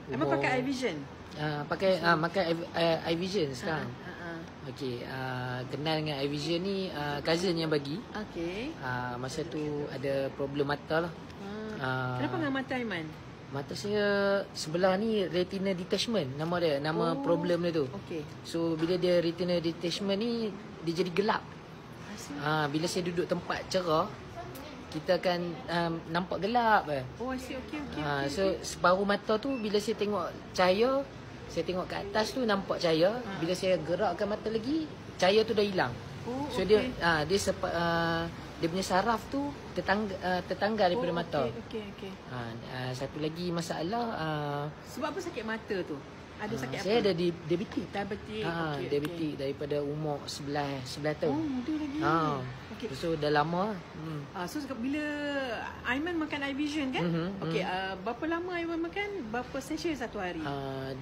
Emang pakai eye vision? Pakai eye vision sekarang. Okey, kenal dengan eye vision ni cousin yang bagi. Okey. Masa tu ada problem mata lah. Kenapa dengan mata Aiman? Mata saya sebelah ni retina detachment nama dia, nama problem dia tu. Okey. So bila dia retina detachment ni dia jadi gelap. Bila saya duduk tempat cerah, kita akan nampak gelap. Oh, I see. Okey. So separuh mata tu bila saya tengok cahaya, saya tengok ke atas tu nampak cahaya. Bila saya gerakkan mata lagi, cahaya tu dah hilang. Oh, So okay. dia punya saraf tu tertanggal daripada mata. Okey. Satu lagi masalah, Sebab apa sakit mata tu? Ada sakit apa? saya ada diabetik. Diabetik. Diabetik daripada umur 11 tahun. Oh, muda lagi. Okey. So dah lama. So bila Aiman makan eye vision kan? Okey, berapa lama Aiman makan? Berapa sesi satu hari?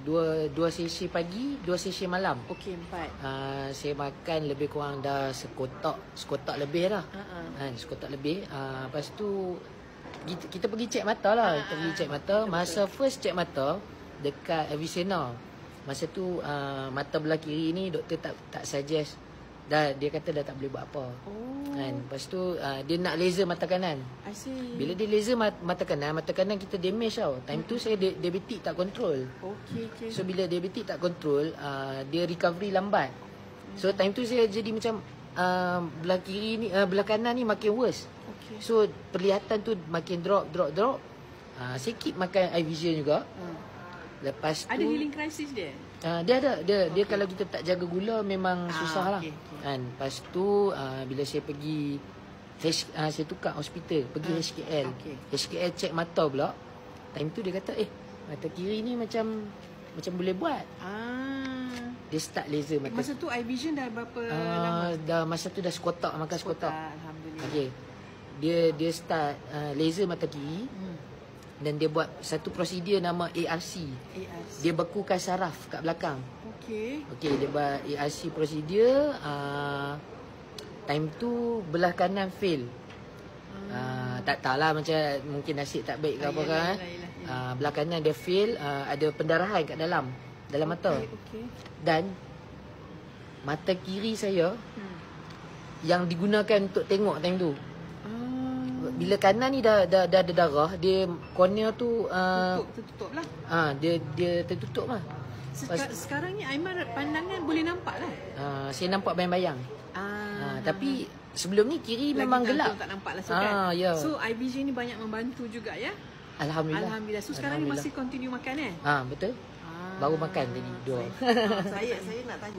Dua sesi pagi, 2 sesi malam. Okey, 4. Saya makan lebih kurang dah sekotak lebih lah. Sekotak lebih. Lepas tu kita pergi cek mata lah. Kita pergi cek mata. Masa first cek mata dekat Avicenna, masa tu mata belah kiri ni doktor tak suggest. Dia kata dah tak boleh buat apa. Lepas tu dia nak laser mata kanan. I see. Bila dia laser mata kanan kita damage tau. Time tu saya diabetik tak kontrol. Okey. So bila diabetik tak kontrol, dia recovery lambat. So time tu saya jadi macam belah kiri ni, belah kanan ni makin worse. Okey. So perlihatan tu makin drop. Saya keep makan eye vision juga. Lepas tu Ada healing crisis dia? Dia ada. Dia kalau kita tak jaga gula memang susah lah. Kan. Lepas tu bila saya pergi saya tukar hospital, pergi HKL. HKL check mata pula. Time tu dia kata, mata kiri ni macam boleh buat. Dia start laser mata. Masa tu eye vision dah berapa lama? Masa tu dah sekotak, makan sekotak. Alhamdulillah. Okey. Dia start laser mata kiri. Dan dia buat satu prosedur nama ARC. Dia bekukan saraf kat belakang. Okey, dia buat ARC prosedur. Time tu belah kanan fail. Tak tahulah, macam mungkin nasib tak baik ke apa kan. Belah kanan dia fail, ada pendarahan kat dalam mata. Okey. Dan mata kiri saya yang digunakan untuk tengok time tu. Bila kanan ni dah ada darah, dia cornea tu tertutup lah. Dia tertutup lah. Sekarang ni Aiman pandangan boleh nampak lah. Saya nampak bayang-bayang. Tapi sebelum ni kiri lagi memang gelap. Tak nampak lah. So, kan? Ya. So eye vision ni banyak membantu juga ya. Alhamdulillah. So sekarang ni masih continue makan Betul. Baru makan tadi 2. Saya nak tanya.